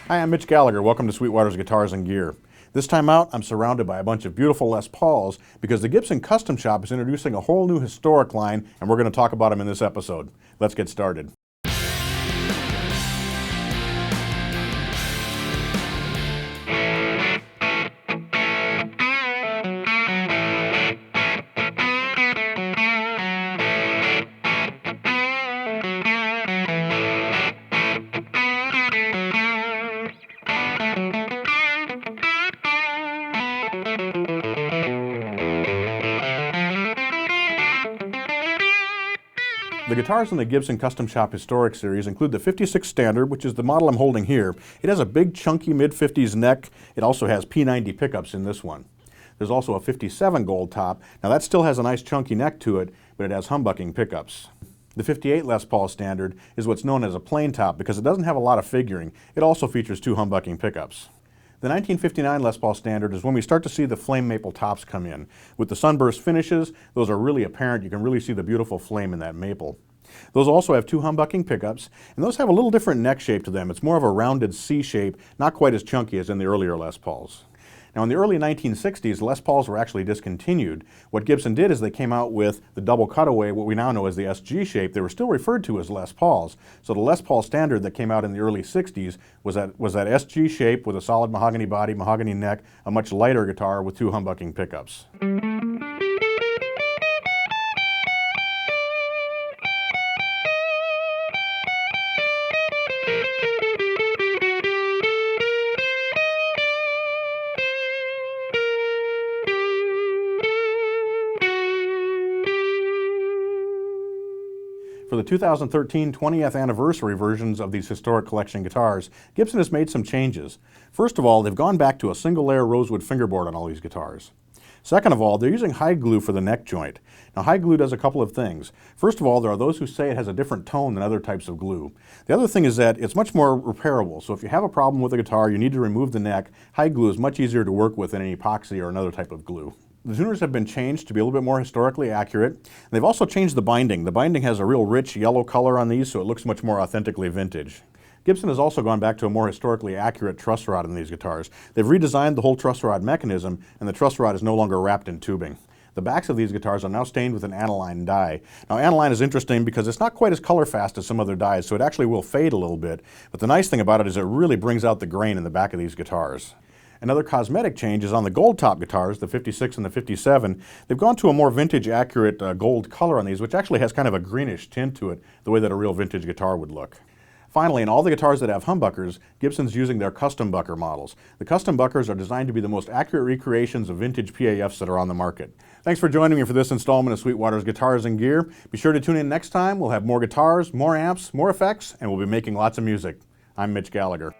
Hi, I'm Mitch Gallagher. Welcome to Sweetwater's Guitars and Gear. This time out, I'm surrounded by a bunch of beautiful Les Pauls because the Gibson Custom Shop is introducing a whole new historic line, and we're going to talk about them in this episode. Let's get started. The guitars in the Gibson Custom Shop Historic Series include the 56 Standard, which is the model I'm holding here. It has a big chunky mid-50s neck. It also has P90 pickups in this one. There's also a 57 Gold top. Now that still has a nice chunky neck to it, but it has humbucking pickups. The 58 Les Paul Standard is what's known as a plain top because it doesn't have a lot of figuring. It also features two humbucking pickups. The 1959 Les Paul Standard is when we start to see the flame maple tops come in. With the sunburst finishes, those are really apparent. You can really see the beautiful flame in that maple. Those also have two humbucking pickups, and those have a little different neck shape to them. It's more of a rounded C shape, not quite as chunky as in the earlier Les Pauls. Now in the early 1960s, Les Pauls were actually discontinued. What Gibson did is they came out with the double cutaway, what we now know as the SG shape. They were still referred to as Les Pauls. So the Les Paul Standard that came out in the early 60s was that SG shape with a solid mahogany body, mahogany neck, a much lighter guitar with two humbucking pickups. For the 2013 20th anniversary versions of these historic collection guitars, Gibson has made some changes. First of all, they've gone back to a single layer rosewood fingerboard on all these guitars. Second of all, they're using hide glue for the neck joint. Now hide glue does a couple of things. First of all, there are those who say it has a different tone than other types of glue. The other thing is that it's much more repairable, so if you have a problem with a guitar, you need to remove the neck, hide glue is much easier to work with than any epoxy or another type of glue. The tuners have been changed to be a little bit more historically accurate. They've also changed the binding. The binding has a real rich yellow color on these, so it looks much more authentically vintage. Gibson has also gone back to a more historically accurate truss rod in these guitars. They've redesigned the whole truss rod mechanism, and the truss rod is no longer wrapped in tubing. The backs of these guitars are now stained with an aniline dye. Now aniline is interesting because it's not quite as color fast as some other dyes, so it actually will fade a little bit. But the nice thing about it is it really brings out the grain in the back of these guitars. Another cosmetic change is on the gold top guitars, the 56 and the 57. They've gone to a more vintage accurate gold color on these, which actually has kind of a greenish tint to it, the way that a real vintage guitar would look. Finally, in all the guitars that have humbuckers, Gibson's using their custom bucker models. The custom buckers are designed to be the most accurate recreations of vintage PAFs that are on the market. Thanks for joining me for this installment of Sweetwater's Guitars and Gear. Be sure to tune in next time. We'll have more guitars, more amps, more effects, and we'll be making lots of music. I'm Mitch Gallagher.